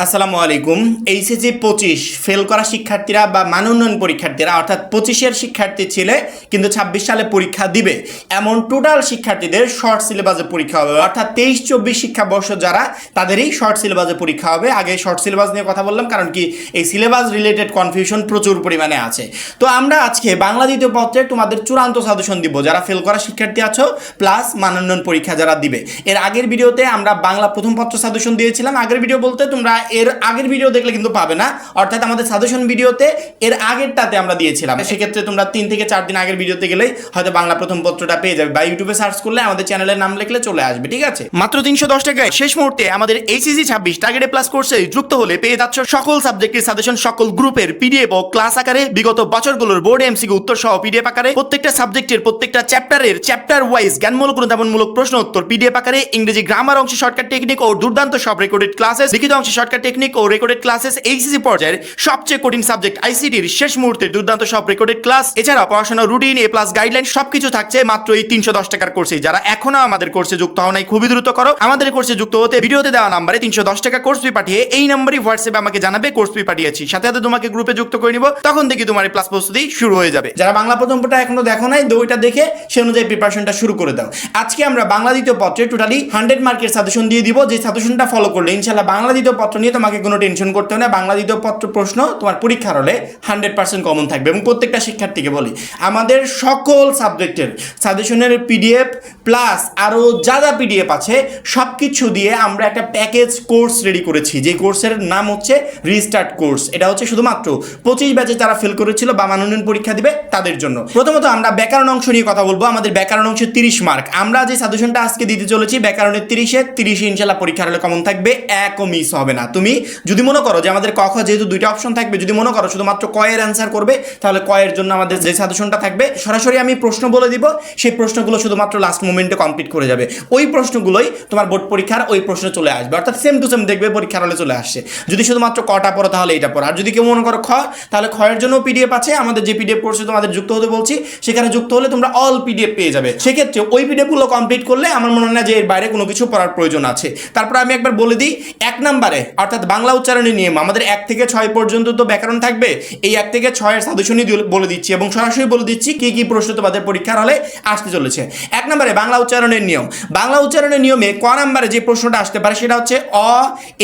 আসসালামু আলাইকুম। HSC 25 fail করা শিক্ষার্থীরা বা মান উন্নয়ন পরীক্ষার্থীরা অর্থাৎ 25-এর শিক্ষার্থী ছিলে কিন্তু 26 সালে পরীক্ষা দিবে এমন টোটাল শিক্ষার্থীদের শর্ট সিলেবাসে পরীক্ষা হবে, অর্থাৎ 23-24 শিক্ষাবর্ষ যারা তাদেরই শর্ট সিলেবাসে পরীক্ষা হবে। আগে শর্ট সিলেবাস নিয়ে কথা বললাম কারণ কি এই সিলেবাস রিলেটেড কনফিউশন প্রচুর পরিমাণে আছে। তো আমরা আজকে বাংলা দ্বিতীয় পত্রে তোমাদের চূড়ান্ত সাজেশন দিব যারা ফেল করা শিক্ষার্থী আছো প্লাস মান উন্নয়ন পরীক্ষা যারা দিবে। এর আগের ভিডিওতে আমরা বাংলা প্রথম পত্র সাজেশন দিয়েছিলাম। আগের ভিডিও বলতে তোমরা এর আগের ভিডিও দেখলে কিন্তু পাবে না, অর্থাৎ আমাদের সাজেশন ভিডিওতে এর আগেরটাতে আমরা দিয়েছিলাম। সেক্ষেত্রে তোমরা 3 থেকে 4 দিন আগের ভিডিওতে গেলেই হয়তো বাংলা প্রথম পত্রটা পেয়ে যাবে, বা ইউটিউবে সার্চ করলে আমাদের চ্যানেলের নাম লিখলে চলে আসবে। ঠিক আছে, মাত্র 310 টাকায় শেষ মুহূর্তে আমাদের এইচএসসি 26 টার্গেট প্লাস কোর্সে যুক্ত হলে পেয়ে যাচ্ছ সকল সাবজেক্টের সাজেশন সকল গ্রুপের পিডিএফ ও ক্লাস আকারে, বিগত বছরগুলোর বোর্ড এমসিকিউ উত্তর সহ পিডিএফ আকারে, প্রত্যেকটা সাবজেক্টের প্রত্যেকটা চ্যাপ্টারের চ্যাপ্টার ওয়াইজ জ্ঞানমূলক অনুধাবনমূলক প্রশ্ন উত্তর পিডিএফ আকারে, ইংরেজি গ্রামার অংশে শর্টকাট টেকনিক ও দুর্দান্ত সব রেকর্ডেড ক্লাসেস, লিখিত অংশে শর্টকাট টেকনিক ও রেকর্ডেড ক্লাসেস, এইচএসসি পর্যায়ের সবচেয়ে কঠিন সাবজেক্ট আইসিটির শেষ মুহূর্তে দুর্দান্ত সব রেকর্ডেড ক্লাস, এছাড়া পড়াশোনার রুটিন এ প্লাস গাইডলাইন সবকিছু থাকছে মাত্র এই 310 টাকার কোর্সে। যারা এখনো আমাদের কোর্সে যুক্ত হও নাই খুবই দ্রুত করো। আমাদের কোর্সে যুক্ত হতে ভিডিওতে দেওয়া নাম্বারে 310 টাকা কোর্স ফি পাঠিয়ে এই নাম্বারই হোয়াটসঅ্যাপে আমাকে জানাবে কোর্স ফি পাঠিয়েছি, সাথে সাথে তোমাকে গ্রুপে যুক্ত করে নিব, তখন থেকে তোমার ক্লাস প্রস্তুতি শুরু হয়ে যাবে। যারা বাংলা প্রথম পত্রটা এখনো দেখো নাই ওইটা দেখে সে অনুযায়ী প্রিপারেশনটা শুরু করে দাও। আজকে আমরা বাংলা দ্বিতীয় পত্রে টোটালি 100 মার্কের সাজেশন দিয়ে দিব, যে সাজেশনটা ফলো করলে ইনশাআল্লাহ বাংলা দ্বিতীয় পত্র নিয়ে তোমাকে কোনো টেনশন করতে হবে না। বাংলা দ্বিতীয় পত্র প্রশ্ন তোমার পরীক্ষার হলে 100% কমন থাকবে। এবং প্রত্যেকটা শিক্ষার্থীকে বলি আমাদের সকল সাবজেক্টের সাজেশনের পিডিএফ প্লাস আরও যা যা পিডিএফ আছে সব কিছু দিয়ে আমরা একটা প্যাকেজ কোর্স রেডি করেছি, যে কোর্সের নাম হচ্ছে রিস্টার্ট কোর্স। এটা হচ্ছে শুধুমাত্র 25 ব্যাচে যারা ফেল করেছিল বা মান উন্নয়ন পরীক্ষা দিবে তাদের জন্য। প্রথমত আমরা ব্যাকরণ অংশ নিয়ে কথা বলবো। আমাদের ব্যাকরণ অংশে 30 মার্ক। আমরা যে সাজেশনটা আজকে দিতে চলেছি ব্যাকরণের 30 ইনশাল্লাহ পরীক্ষার হলে কমন থাকবে, একও মিস হবে না। তুমি যদি মনে করো যে আমাদের ক খ যেহেতু দুইটা অপশন থাকবে, যদি মনে করো শুধুমাত্র ক এর অ্যান্সার করবে তাহলে ক এর জন্য আমাদের যে সাজেশনটা থাকবে সরাসরি আমি প্রশ্ন বলে দিব, সেই প্রশ্নগুলো শুধুমাত্র লাস্ট মোমেন্টে কমপ্লিট করে যাবে। ওই প্রশ্নগুলোই তোমার বোর্ড পরীক্ষার ওই প্রশ্ন চলে আসবে, অর্থাৎ সেম টু সেম দেখবে পরীক্ষার হলে চলে আসছে। যদি শুধুমাত্র কটা পড়ো তাহলে এটা পড়ো, আর যদি কেউ মনে করো খ তাহলে খ এর জন্য পিডিএফ আছে। আমাদের যে পিডিএফ কোর্সে তোমাদের যুক্ত হতে বলছি সেখানে যুক্ত হলে তোমরা অল পিডিএফ পেয়ে যাবে। সেক্ষেত্রে ওই পিডিএফগুলো কমপ্লিট করলে আমার মনে হয় না যে এর বাইরে কোনো কিছু পড়ার প্রয়োজন আছে। তারপর আমি একবার বলে দিই 1 নম্বরে অর্থাৎ বাংলা উচ্চারণের নিয়ম আমাদের 1 থেকে 6 পর্যন্ত তো ব্যাকরণ থাকবে। এই 1 থেকে 6 এর সাজেশনই বলে দিচ্ছি এবং সরাসরি বলে দিচ্ছি কি কি প্রশ্ন তোমাদের পরীক্ষার হলে আসতে চলেছে। 1 নম্বরে বাংলা উচ্চারণের নিয়ম। বাংলা উচ্চারণের নিয়মে ক নম্বরে যে প্রশ্নটা আসতে পারে সেটা হচ্ছে অ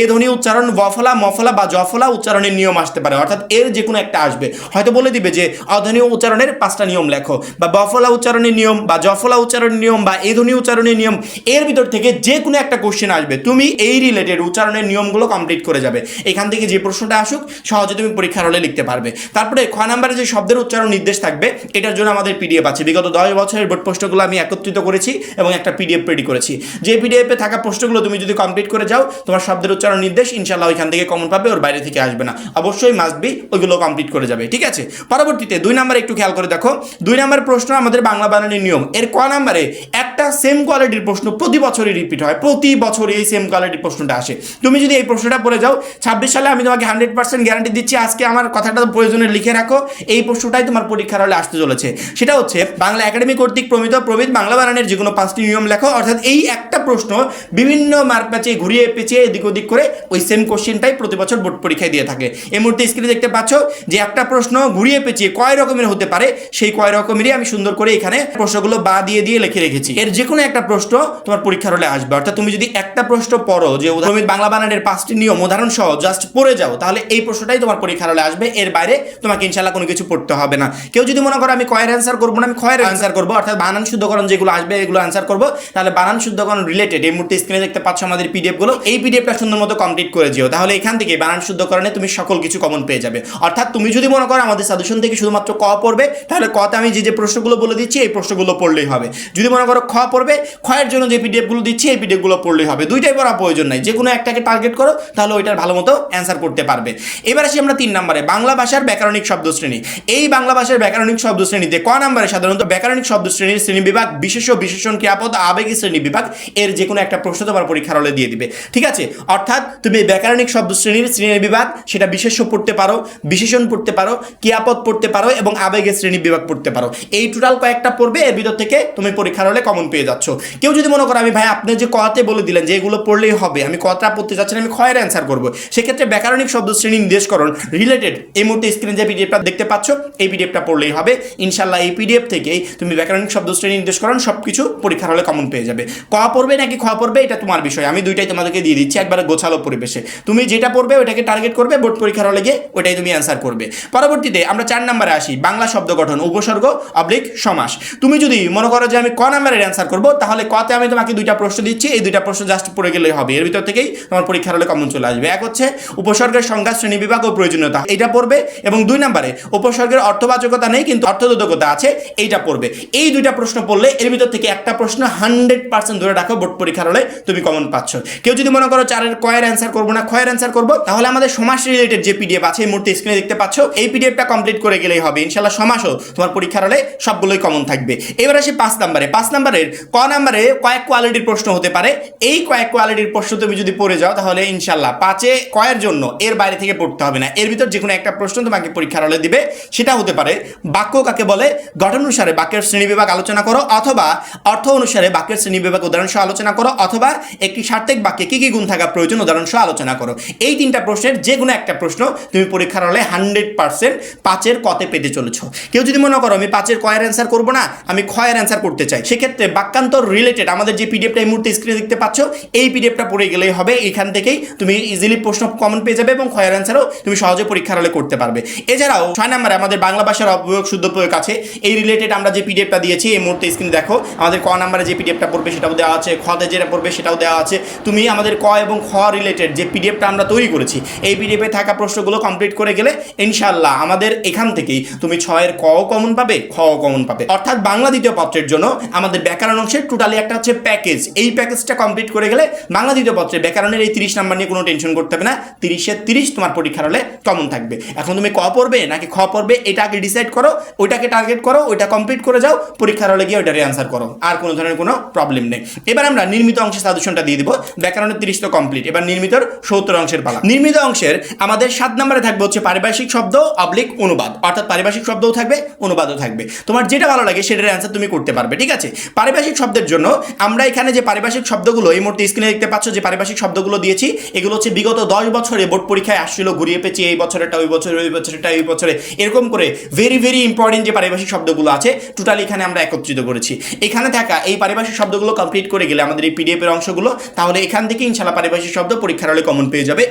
এ ধ্বনি উচ্চারণ বফলা মফলা বা জফলা উচ্চারণের নিয়ম আসতে পারে, অর্থাৎ এর যে কোনো একটা আসবে। হয়তো বলে দিবে যে অধ্বনি উচ্চারণের 5টা নিয়ম লেখো, বা বফলা উচ্চারণের নিয়ম বা জফলা উচ্চারণের নিয়ম বা এ ধ্বনি উচ্চারণের নিয়ম। এর ভিতর থেকে যে কোনো একটা কোশ্চেন আসবে, তুমি এই রিলেটেড উচ্চারণের নিয়মগুলো কমপ্লিট করে যাবে। এখান থেকে যে প্রশ্নটা আসুক সহজে তুমি পরীক্ষার হলে লিখতে পারবে। তারপরে খ নম্বরে যে শব্দের উচ্চারণ নির্দেশ থাকবে এটার জন্য আমাদের পিডিএফ আছে। বিগত 10 বছরের বোর্ড প্রশ্নগুলো আমি একত্রিত করেছি এবং একটা পিডিএফ রেডি করেছি। যে পিডিএফে থাকা প্রশ্নগুলো তুমি যদি কমপ্লিট করে যাও তোমার শব্দের উচ্চারণ নির্দেশ ইনশাআল্লাহ ওইখান থেকে কমন পাবে, ওর বাইরে থেকে আসবে না। অবশ্যই মাস্ট বি ওইগুলো কমপ্লিট করে যাবে। ঠিক আছে, পরবর্তীতে 2 নম্বরে একটু খেয়াল করে দেখো। 2 নম্বর প্রশ্ন আমাদের বাংলা বানানের নিয়ম। এর ক নম্বরে একটা সেম কোয়ালিটির প্রশ্ন প্রতি বছরই রিপিট হয়, প্রতি বছর এই সেম কোয়ালিটির প্রশ্নটা আসে। তুমি যদি এই প্রশ্নটা পড়ে যাও 26 সালে আমি তোমাকে 100% গ্যারান্টি দিচ্ছি, আজকে আমার কথাটা প্রয়োজনে লিখে রাখো, এই প্রশ্নটাই তোমার পরীক্ষার হলে আসতে চলেছে। সেটা হচ্ছে বাংলা একাডেমি কর্তৃক প্রমিত বাংলা বানানের যে কোনো 5টি নিয়ম লেখো। অর্থাৎ এই একটা প্রশ্ন বিভিন্ন মার্ক প্যাচে ঘুরিয়ে পেঁচিয়ে এদিক ওদিক করে ওই সেম কোশ্চেনটাই প্রতি বছর বোর্ড পরীক্ষায় দিয়ে থাকে। এই মুহূর্তে স্ক্রিনে দেখতে পাচ্ছ যে একটা প্রশ্ন ঘুরিয়ে পেঁচিয়ে কয় রকমের হতে পারে, সেই কয় রকমেরই আমি সুন্দর করে এখানে প্রশ্নগুলো বা দিয়ে লিখে রেখেছি। এর যে কোনো একটা প্রশ্ন তোমার পরীক্ষার হলে আসবে। অর্থাৎ তুমি যদি একটা প্রশ্ন পড়ো যে প্রমিত বাংলা বানানের 5টি নিয়ম উদাহরণ সহ জাস্ট পড়ে যাও তাহলে এই প্রশ্নটাই তোমার পরীক্ষার হলে আসবে, এর বাইরে তোমাকে ইনশাআল্লাহ কোনো কিছু পড়তে হবে না। কেউ যদি মনে করো আমি কয়ের অ্যান্সার করবো না, আমি খয়ের অ্যান্সার করবো, অর্থাৎ বানান শুদ্ধকরণ যেগুলো আসবে এগুলো অ্যান্সার করবো, তাহলে বানান শুদ্ধকরণ রিলেটেড এই মুহূর্তে স্ক্রিনে দেখতে পাচ্ছ আমাদের পিডিএফ গুলো, এই পিডিএফটা সুন্দর মতো কমপ্লিট করে দিও। তাহলে এখান থেকে বানান শুদ্ধকরণে তুমি সকল কিছু কমন পেয়ে যাবে। অর্থাৎ তুমি যদি মনে করো আমাদের সাজেশন থেকে শুধুমাত্র ক পড়বে তাহলে কতে আমি যে প্রশ্নগুলো বলে দিচ্ছি এই প্রশ্নগুলো পড়লেই হবে। যদি মনে করো খ পড়বে, খয়ের জন্য যে পিডিএফ গুলো দিচ্ছি এই পিডিএফ গুলো পড়লেই হবে। দুইটাই পড়া প্রয়োজন নাই, যে কোনো একটাকে টার্গেট করো তাহলে ওইটার ভালো মতো অ্যান্সার করতে পারবে। এবার আসি আমরা 3 নম্বরে বাংলা ভাষার ব্যাকরণিক শব্দশ্রেণী। এই বাংলা ভাষার ব্যাকরণিক শব্দশ্রেণীতে ক নম্বরে সাধারণত ব্যাকরণিক শব্দশ্রেণীর শ্রেণী বিভাগ, বিশেষণ ক্রিয়াপদ আবেগী শ্রেণী বিভাগ এর যে কোনো একটা প্রশ্ন তোমার পরীক্ষার হলে দিয়ে দিবে। ঠিক আছে, অর্থাৎ তুমি ব্যাকরণিক শব্দশ্রেণীর শ্রেণী বিভাগ সেটা বিশেষ্য পড়তে পারো, বিশেষণ পড়তে পারো, ক্রিয়াপদ পড়তে পারো এবং আবেগের শ্রেণী বিভাগ পড়তে পারো। এই টোটাল কয়েকটা পড়বে, এর ভিতর থেকে তুমি পরীক্ষার হলে কমন পেয়ে যাচ্ছ। কেউ যদি মনে করো আমি ভাই আপনি যে কতে বলে দিলেন যে এগুলো পড়লেই হবে, আমি কটা পড়তে যাচ্ছি না, আমি ক্ষয়ের অ্যান্সার করবো, সেক্ষেত্রে ব্যাকরণিক শব্দ শ্রেণী নির্দেশকরণ রিলেটেড এই মুহূর্তে স্ক্রিনে যে পিডিএফটা দেখতে পাচ্ছ এই পিডিএফটা পড়লেই হবে। ইনশাল্লাহ এই পিডিএফ থেকেই তুমি ব্যাকরণিক শব্দ শ্রেণী নির্দেশকরণ সব কিছু পরীক্ষার হলে কমন পেয়ে যাবে। ক পড়বে নাকি খ পড়বে এটা তোমার বিষয়, আমি দুইটাই তোমাদেরকে দিয়ে দিচ্ছি একবারে গোছালো পরিবেশে। তুমি যেটা পড়বে ওটাকে টার্গেট করবে, বোর্ড পরীক্ষার হলে গিয়ে ওটাই তুমি অ্যান্সার করবে। পরবর্তীতে আমরা 4 নম্বরে আসি, বাংলা শব্দ গঠন, উপসর্গ অবলিক সমাস। তুমি যদি মনে করো যে আমি ক নম্বরের অ্যান্সার করবো, তাহলে কতে আমি তোমাকে দুইটা প্রশ্ন দিচ্ছি, এই দুইটা প্রশ্ন জাস্ট পড়ে গেলেই হবে, এর ভিতর থেকেই তোমার পরীক্ষার হলে কমন চলে আসবে। এক হচ্ছে উপসর্গের সংজ্ঞা, শ্রেণী বিভাগ ও প্রয়োজনীয়তা, এটা পড়বে, এবং 2 নম্বরে উপসর্গের অর্থবাচকতা নেই কিন্তু অর্থবোধকতা আছে, এইটা পড়বে। এই দুইটা প্রশ্ন পড়লে এর ভিতর থেকে একটা প্রশ্ন 100% ধরে রাখো বোর্ড পরীক্ষার হলে তুমি কমন পাচ্ছ। কেউ যদি মনে করো 4 এর কয়ের অ্যান্সার করবো না, ক্ষয়ের অ্যান্সার করবো, তাহলে আমাদের সমাস রিলেটেড যে পিডিএফ আছে এই মুহূর্তে স্ক্রিনে দেখতে পাচ্ছ, এই পিডিএফটা কমপ্লিট করে গেলেই হবে। ইনশাল্লাহ সমাসও তোমার পরীক্ষার হলে সবগুলোই কমন থাকবে। এবার আসি 5 নম্বরে। 5 নম্বরের ক নম্বরে কয়েক কোয়ালিটির প্রশ্ন হতে পারে। এই কয়েক কোয়ালিটির প্রশ্ন তুমি যদি পড়ে যাও তাহলে ইনশাল্লাহ 5-এ কয়ের জন্য এর বাইরে থেকে পড়তে হবে না, এর ভিতর যে কোনো একটা প্রশ্ন তোমাকে পরীক্ষার হলে দিবে। সেটা হতে পারে বাক্য কাকে বলে, গঠন অনুসারে বাক্যের শ্রেণীবিভাগ আলোচনা করো, অথবা অর্থ অনুসারে বাক্যের শ্রেণীবিভাগ উদাহরণ সহ আলোচনা করো, অথবা একটি সার্থক বাক্যে কি কি গুণ থাকা প্রয়োজন উদাহরণ সহ আলোচনা করো। এই 3টা প্রশ্নের যে কোনো একটা প্রশ্ন তুমি পরীক্ষার হলে 100% 5-এর কতে পেতে চলেছ। কেউ যদি মনে করো আমি 5-এর কয়ের অ্যান্সার করবো না, আমি ক্ষয়ের অ্যান্সার করতে চাই, সেক্ষেত্রে বাক্যান্তর রিলেটেড আমাদের যে পিডিএফটা এই মুহূর্তে স্ক্রিনে দেখতে পাচ্ছ এই পিডিএফটা পড়ে গেলেই হবে। এখান থেকেই তুমি ইজিলি প্রশ্ন কমন পেয়ে যাবে এবং ক্ষয়ের অ্যান্সারও তুমি সহজে পরীক্ষার হলে করতে পারবে। এছাড়াও 6 নম্বরে আমাদের বাংলা ভাষার অপপ্রয়োগ শুদ্ধ প্রয়োগ আছে, এই রিলেটেড আমরা যে পিডিএফটা দিয়েছি এই মুহূর্তে স্ক্রিনে দেখো, আমাদের ক নম্বরে যে পিডিএফটা পড়বে সেটাও দেওয়া আছে, খতে যেটা পড়বে সেটাও দেওয়া আছে। তুমি আমাদের ক এবং খ রিলেটেড যে পিডিএফটা আমরা তৈরি করেছি এই পিডিএফে থাকা প্রশ্নগুলো কমপ্লিট করে গেলে ইনশাআল্লাহ আমাদের এখান থেকেই তুমি 6-এর কও কমন পাবে, খও কমন পাবে। অর্থাৎ বাংলা দ্বিতীয় পত্রের জন্য আমাদের ব্যাকরণ অংশের টোটালি একটা হচ্ছে প্যাকেজ, এই প্যাকেজটা কমপ্লিট করে গেলে বাংলা দ্বিতীয় পত্রে ব্যাকরণের এই 30 নাম্বার নিয়ে কোনো টেনশন করতে হবে না, 30-এর 30 তোমার পরীক্ষার হলে কমন থাকবে। এখন তুমি ক পড়বে নাকি খ পড়বে এটা আগে ডিসাইড করো, ওইটাকে টার্গেট করো, ওইটা কমপ্লিট করে যাও, পরীক্ষার হলে গিয়ে ওইটারে অ্যান্সার করো, আর কোনো ধরনের কোনো প্রবলেম নেই। এবার আমরা নির্মিত অংশের সাজেশনটা দিয়ে দিব। ব্যাকরণের 30 তো কমপ্লিট, এবার নির্মিতর 70 অংশের পালা। নির্মিত অংশের আমাদের 7 নম্বরে থাকবে হচ্ছে পারিভাষিক শব্দ অবলিক অনুবাদ, অর্থাৎ পারিভাষিক শব্দও থাকবে অনুবাদও থাকবে, তোমার যেটা ভালো লাগে সেটার অ্যান্সার তুমি করতে পারবে। ঠিক আছে, পারিভাষিক শব্দের জন্য আমরা এখানে যে পারিভাষিক শব্দগুলো এই মুহূর্তে স্ক্রিনে দেখতে পাচ্ছ যে পারিভাষিক শব্দগুলো দিয়েছি, এগুলো হচ্ছে বিগত 10 বছরে বোর্ড পরীক্ষায় আসছিল, ঘুরিয়ে পেঁচি এই বছরেরটা ওই বছরে, ওই বছরেরটা এই বছরে, এরকম করে ভেরি ভেরি ইম্পর্টেন্ট যে পারিভাষিক শব্দগুলো আছে টোটালি এখানে আমরা একত্রিত করেছি। এখানে থাকা এই পারিভাষিক শব্দগুলো কমপ্লিট করে গেলে আমাদের এই পিডিএফ এর অংশগুলো, তাহলে এখান থেকে ইনশাআল্লাহ পারিভাষিক শব্দ পরীক্ষার হলে কমন পেয়ে যাবে,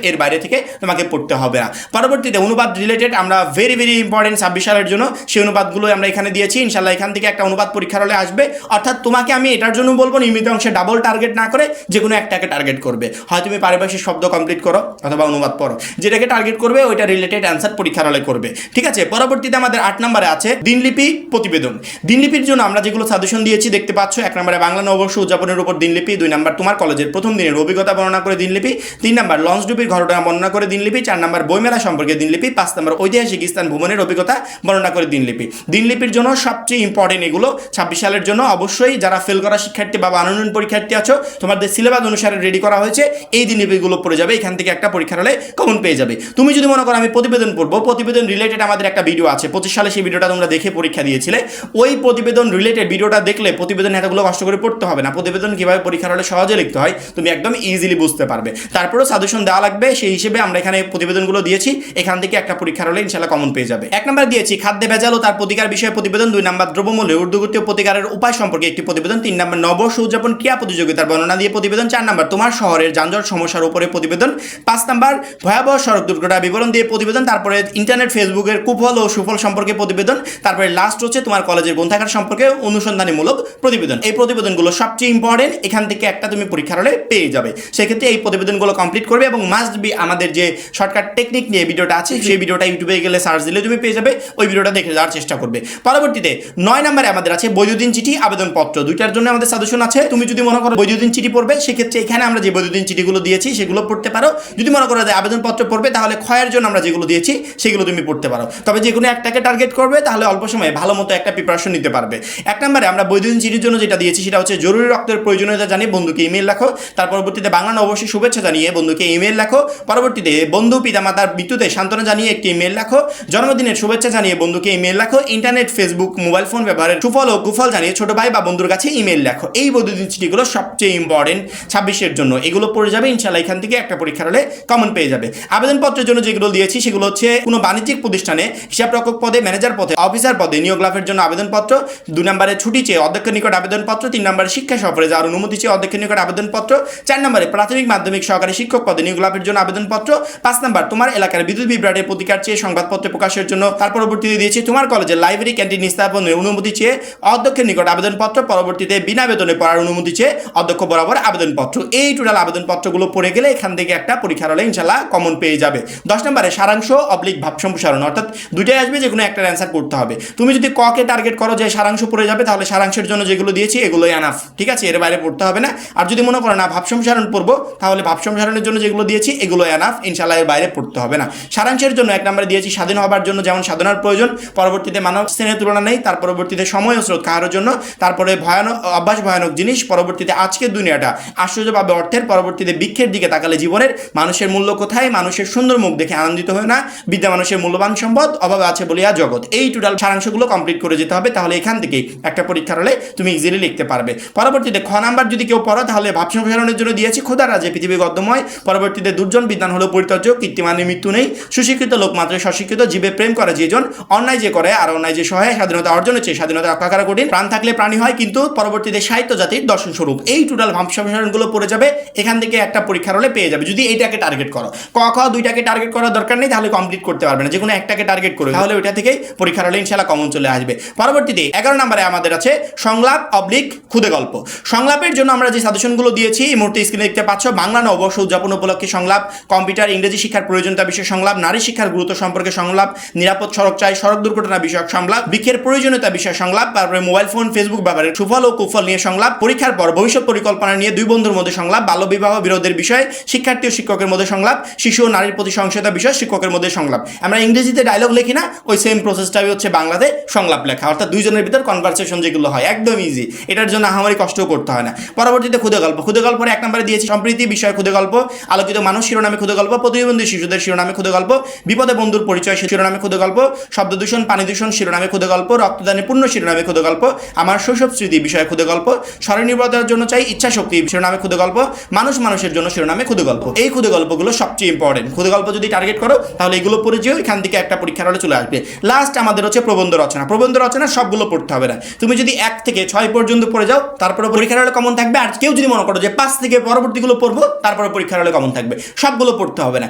এর বাইরে থেকে তোমাকে পড়তে হবে না। পরবর্তীতে অনুবাদ রিলেটেড আমরা ভেরি ভেরি ইম্পর্টেন্ট 26 সালের জন্য সেই অনুবাদগুলো আমরা এখানে দিয়েছি। ইনশাআল্লাহ এখান থেকে একটা অনুবাদ পরীক্ষার হলে আসবে। অর্থাৎ তোমাকে আমি এটার জন্য বলবো নির্মিত অংশে ডাবল টার্গেট না করে যে কোনো একটাকে টার্গেট করবে, হয় তুমি পারিভাষিক শব্দ কমপ্লিট করো অথবা অনুবাদ পড়ো, যেটাকে টার্গেট করবে ওইটা রিলেটেড অ্যান্সার পরীক্ষার হলে করবে। ঠিক আছে, পরবর্তীতে আমাদের 8 নম্বরে আছে দিনলিপি প্রতিবেদন। দিনলিপির জন্য আমরা যেগুলো সাজেশন দিয়েছি দেখতে পাচ্ছ, 1 নম্বরে বাংলা নববর্ষ উদযাপনের উপর দিনলিপি, 2 নম্বর তোমার কলেজের প্রথম দিনের অভিজ্ঞতা বর্ণনা করে দিনলিপি, 3 নম্বর লঞ্চ ডুবির ঘটনা বর্ণনা করে দিনলিপি, 4 নম্বর বইমেলা সম্পর্কে দিনলিপি, 5 নম্বর ঐতিহাসিক স্থান ভ্রমণের অভিজ্ঞতা বর্ণনা করে দিনলিপি। দিনলিপির জন্য সবচেয়ে ইম্পর্টেন্ট এগুলো 26 সালের জন্য। অবশ্যই যারা ফেল করা শিক্ষার্থী বা আনন্দ পরীক্ষার্থী আছো, তোমাদের সিলেবাস অনুসারে রেডি করা হয়েছে, এই দিনলিপিগুলো পড়ে যাবে, এখান থেকে একটা পরীক্ষার হলে কমন পেয়ে যাবে। তুমি যদি মনে করো আমি প্রতিবেদন পড়বো, প্রতিবেদন রিলেটেড আমাদের একটা ভিডিও আছে 25 সালে, সেই ভিডিওটা তোমরা দেখে পরীক্ষা দিয়েছিলে, ওই প্রতিবেদন রিলেটেড ভিডিওটা দেখলে প্রতিবেদন এতগুলো কষ্ট করে পড়তে হবে না, প্রতিবেদন কিভাবে পরীক্ষার হলে সহজে লিখতে হয় তুমি একদম ইজিলি বুঝতে পারবে। তারপরেও সাজেশন দেওয়া লাগবে, সেই হিসেবে আমরা এখানে প্রতিবেদনগুলো দিয়েছি, এখান থেকে একটা পরীক্ষার হলে ইনশাআল্লাহ কমন পেয়ে যাবে। 1 নম্বর দিয়েছি খাদ্যে ভেজাল ও তার প্রতিকার বিষয়ে প্রতিবেদন, 2 নম্বর দ্রব্যমূল্য ঊর্ধ্বগতি ও প্রতিকারের উপায় সম্পর্কে একটি প্রতিবেদন, 3 নম্বর নববর্ষ উদযাপন ক্রিয়া প্রতিযোগিতার বর্ণনা দিয়ে প্রতিবেদন, 4 নম্বর তোমার শহরের যানজট সমস্যার উপরে প্রতিবেদন, 5 নম্বর ভয়াবহ সড়ক দুর্ঘটনা বিবরণ দিয়ে প্রতিবেদন, তারপরে ইন্টারনেট ফেসবুকের কুফল ও সুফল সম্পর্কে প্রতিবেদন, তারপরে লাস্ট হচ্ছে তোমার কলেজের গ্রন্থাগার সম্পর্কে অনুসন্ধানীমূলক প্রতিবেদন। এই প্রতিবেদনগুলো সবচেয়ে ইম্পর্টেন্ট, এখান থেকে একটা তুমি পরীক্ষার হলে পেয়ে যাবে। সেক্ষেত্রে এই প্রতিবেদনগুলো কমপ্লিট করবে এবং মাস্ট বি আমাদের যে শর্টকাট টেকনিক নিয়ে ভিডিওটা আছে সেই ভিডিওটা ইউটিউবে গেলে সার্চ দিলে তুমি পেয়ে যাবে, ওই ভিডিওটা দেখে যাওয়ার চেষ্টা করবে। পরবর্তীতে 9 নম্বরে আমাদের আছে বৈদ্যুতিন চিঠি আবেদনপত্র, দুইটার জন্য আমাদের সাজেশন আছে। তুমি যদি মনে করো বৈদ্যুতিন চিঠি পড়বে, সেক্ষেত্রে এখানে আমরা যে বৈদ্যুতিন চিঠিগুলো দিয়েছি সেগুলো পড়তে পারো। যদি মনে করো যে আবেদনপত্র পড়বে, তাহলে ক্ষয়ের জন্য আমরা যেগুলো দিয়েছি সেগুলো তুমি পড়তে পারো। তবে যে কোনো একটাকে টার্গেট করবে, তাহলে অল্প সময়ে ভালো মতো একটা প্রিপারেশন নিতে পারবে। 1 নম্বরে আমরা বৈদ্যুতিন চিঠির জন্য যেটা দিয়েছি সেটা হচ্ছে জরুরি রক্তের প্রয়োজনীয়তা জানিয়ে বন্ধুকে ইমেল লেখো, তার পরবর্তীতে বাংলা নববর্ষের শুভেচ্ছা জানিয়ে বন্ধুকে ইমেল লেখো, পরবর্তীতে বন্ধু পিতামাতার মৃত্যুতে সান্ত্বনা জানিয়ে একটি ইমেল লেখো, জন্মদিনের শুভেচ্ছা জানিয়ে বন্ধুকে ইমেল লেখো, ইন্টারনেট ফেসবুক মোবাইল ফোন ব্যবহারের সুফল ও কুফল জানিয়ে ছোট ভাই বা বন্ধুর বন্ধুর কাছে ইমেল লেখো। এই বৈদ্যুতিন চিঠিগুলো সবচেয়ে ইম্পর্টেন্ট 26-এর জন্য, এগুলো পড়ে যাবে ইনশাল্লাহ। এখান থেকে একটা পরীক্ষার হলে কমন পেয়ে যাবে। আবেদনপত্রের জন্য যেগুলো দিয়েছি সেগুলো হচ্ছে কোনো বাণিজ্যিক প্রতিষ্ঠানে হিসাবরক্ষক পদে, ম্যানেজার পদে, অফিসার পদে নিয়োগ লাভের জন্য আবেদনপত্র, 2 নম্বরে ছুটি চেয়ে অধ্যক্ষের নিকট আবেদনপত্র, 3 নম্বরে শিক্ষা সফরে যাওয়ার অনুমতি চেয়ে অধ্যক্ষের নিকট আবেদনপত্র, 4 নম্বরে প্রাথমিক মাধ্যমিক সহকারী শিক্ষক পদে নিয়োগ লাভের জন্য আবেদনপত্র, 5 নম্বর তোমার এলাকার বিদ্যুৎ বিভ্রাটের প্রতিকার চেয়ে সংবাদপত্রে প্রকাশের জন্য। তার পরবর্তীতে দিয়েছি তোমার কলেজের লাইব্রেরি ক্যান্টিন স্থাপনের অনুমতি চেয়ে অধ্যক্ষের নিকট আবেদনপত্র, পরবর্তীতে বিনা বেতনে পড়ার অনুমতি চেয়ে অধ্যক্ষ বরাবর আবেদনপত্র। এই টোটাল আবেদনপত্রগুলো পড়ে গেলে এখান থেকে একটা পরীক্ষার হলে ইনশাল্লাহ কমন পেয়ে যাবে। 10 নম্বরে সারাংশ অবলিক ভাব সম্প্রসারণ, অর্থাৎ দুইটাই আসবে, যে কোনো একটা অ্যান্সার করতে হবে। তুমি যদি ককে টার্গেট করো যে সারাংশ পড়ে যাবে, তাহলে সারাংশের জন্য যেগুলো দিয়েছি এগুলোই এনাফ, ঠিক আছে, এর বাইরে পড়তে হবে না। আর যদি মনে করো না ভাব সম্প্রসারণ পড়বো, তাহলে ভাব সম্প্রসারণের জন্য যেগুলো দিয়েছি এগুলো এনাফ, ইনশাল্লাহ এর বাইরে পড়তে হবে না। সারাংশের জন্য 1 নম্বরে দিয়েছি স্বাধীন হবার জন্য যেমন সাধনার প্রয়োজন, পরবর্তীতে মানব শ্রেণীর তুলনা নেই, তার পরবর্তীতে সময় ও স্রোত কাহার জন্য, তারপরে ভয়ানক অভ্যাস ভয়ানক জিনিস, পরবর্তীতে আজকের দুনিয়াটা আশ্চর্যভাবে অর্থের, পরবর্তীতে বৃক্ষের দিকে তাকালে জীবনের, মানুষের মূল্য কোথায়, মানুষের সুন্দর মুখ দেখে আনন্দিত হয় না, বিদ্যা মানুষের মূল্যবান সম্পদ, অভাবে আছে বলিয়া জগৎ। এই টোটাল সারাংশগুলো কমপ্লিট করে যেতে হবে, তাহলে এখান থেকেই একটা পরীক্ষার হলে তুমি ইজিলি লিখতে পারবে। পরবর্তীতে খ নাম্বার যদি কেউ পড়ো, তাহলে ভাব সম্প্রসারণের জন্য দিয়েছি খোদার রাজে পৃথিবী গদ্যময়, পরবর্তীতে দুর্জন বিদ্যান হলো পরিত্যাজ্য, কীর্তিমানের মৃত্যু নেই, সুশিক্ষিত লোক মাত্র স্বশিক্ষিত, জীবে প্রেম করে যেজন, অন্যায় যে করে আর অন্যায় যে সহায়, স্বাধীনতা অর্জনের চেয়ে স্বাধীনতা রক্ষা করা কঠিন, প্রাণ থাকলে প্রাণী হয় কিন্তু পরবর্তীতে সাহিত্য জাতির দর্শন স্বরূপ। এই টোটাল ভাব সম্প্রসারণগুলো পড়ে যাবে, এখান থেকে একটা পরীক্ষার হলে পেয়ে যাবে। যদি এইটাকে টার্গেট করো, ক দুইটাকে টার্গেট করার দরকার নেই, তাহলে কমপ্লিট করতে পারবে না, যে কোনো একটাকে টার্গেট করো, তাহলে ওইটা থেকেই পরীক্ষার হলে ইনশাল্লাহ কমন চলে আসবে। পরবর্তীতে 11 নম্বরে আমাদের আছে সংলাপ অবলিক ক্ষুদে গল্প। সংলাপের জন্য আমরা যে সাজেশনগুলো দিয়েছি এই মুহূর্তে স্ক্রিনে দেখতে পাচ্ছ। বাংলা নববর্ষ উদযাপন উপলক্ষে সংলাপ, কম্পিউটার ইংরেজি শিক্ষার প্রয়োজনীয়তা বিষয়ে সংলাপ, নারী শিক্ষার গুরুত্ব সম্পর্কে সংলাপ, নিরাপদ সড়ক চাই, সড়ক দুর্ঘটনা বিষয়ক সংলাপ, বৃক্ষের প্রয়োজনীয়তা বিষয়ে সংলাপ, তারপরে মোবাইল ফোন ফেসবুক ব্যবহারের সুফল ও কুফল নিয়ে সংলাপ, পরীক্ষার পর ভবিষ্যৎ পরিকল্পনা নিয়ে 2 বন্ধুর মধ্যে সংলাপ, বাল্যবিবাহ বিরোধের বিষয়ে শিক্ষার্থী ও শিক্ষকের মধ্যে সংলাপ, শিশু ও নারীর প্রতি সহিংসতা বিষয় শিক্ষকের মধ্যে সংলাপ। আমরা ইংরেজিতে ডায়লগ লিখি না, ওই সেম প্রসেসটাই হচ্ছে বাংলাতে সংলাপ লেখা, অর্থাৎ দুইজনের ভিতর কনভারসেশন যেগুলো হয়, একদম ইজি, এটার জন্য আমারই কষ্টও করতে হয় না। পরবর্তীতে ক্ষুদে গল্প, ক্ষুদে গল্পের 1 নম্বরে দিয়েছি সম্প্রীতি বিষয় ক্ষুদে গল্প, আলোকিত মানুষ শিরোনামে ক্ষুদে গল্প, প্রতিবন্ধী শিশুদের শিরোনামে ক্ষুদে গল্প, বিপদে বন্ধুর পরিচয় শিরোনামে ক্ষুদে গল্প, শব্দ দূষণ পানি দূষণ শিরোনামে ক্ষুদে গল্প, রক্তদানে পূর্ণ শিরোনামে ক্ষুদে গল্প, আমার শৈশব স্মৃতি বিষয়ে ক্ষুদে গল্প, স্বনির্ভরতার জন্য চাই ইচ্ছা শক্তি শিরোনামে ক্ষুদে গল্প, মানুষ মানুষের জন্য শিরোনামে ক্ষুদে গল্প। এই ক্ষুদে গল্পগুলো সবচেয়ে ইম্পর্টেন্ট। ক্ষুদে গল্প যদি টার্গেট করো, তাহলে এগুলো পড়ে যেও, এখান থেকে একটা পরীক্ষার হলে চলে আসবে। লাস্ট আমাদের হচ্ছে প্রবন্ধ রচনা। প্রবন্ধ রচনা সবগুলো পড়তে হবে না, তুমি যদি 1 থেকে 6 পর্যন্ত পড়ে যাও, তারপরে পরীক্ষার হলে কমন থাকবে। আর কেউ যদি মনে করো যে 5 থেকে পরবর্তীগুলো পড়বো, তারপরে পরীক্ষার হলে কমন থাকবে, সবগুলো পড়তে হবে না।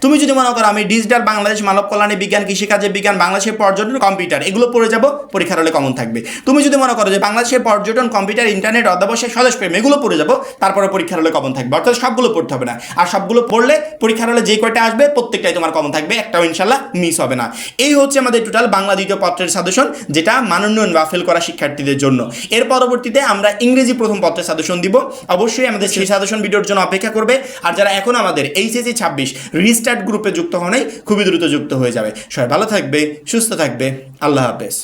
তুমি যদি মনে করো আমি ডিজিটাল বাংলাদেশ, মানব কল্যাণে বিজ্ঞান, কৃষিকাজে বিজ্ঞান, বাংলাদেশের পর্যটন, কম্পিউটার, এগুলো পড়ে যাবো, পরীক্ষার হলে কমন থাকবে। তুমি যদি মনে করো যে বাংলাদেশের পর্যটন, কম্পিউটার, ইন্টারনেট, অধ্যাবসায়, স্বদেশ প্রেম, এগুলো পড়ে যাবো, তারপরে পরীক্ষার হলে কমন থাকবে। অর্থাৎ সবগুলো পড়তে হবে না, আর সবগুলো পড়লে পরীক্ষার হলে যে কয়টা আসবে প্রত্যেকটাই তোমার কমন থাকবে, একটাও ইনশাল্লাহ মিস হবে না। এই হচ্ছে আমাদের টোটাল বাংলা দ্বিতীয় পত্রের সাজেশন, যেটা মানোন্নয়ন বা ফেল করা শিক্ষার্থীদের জন্য। এর পরবর্তীতে আমরা ইংরেজি প্রথম পত্রের সাজেশন দিব, অবশ্যই আমাদের সেই সাজেশন ভিডিওর জন্য অপেক্ষা করবে। আর যারা এখন আমাদের HSC 26 রিস্টার্ট গ্রুপে যুক্ত হন নাই, খুবই দ্রুত যুক্ত হয়ে যাবে। সবাই ভালো থাকবে, সুস্থ থাকবে, আল্লাহ হাফেজ।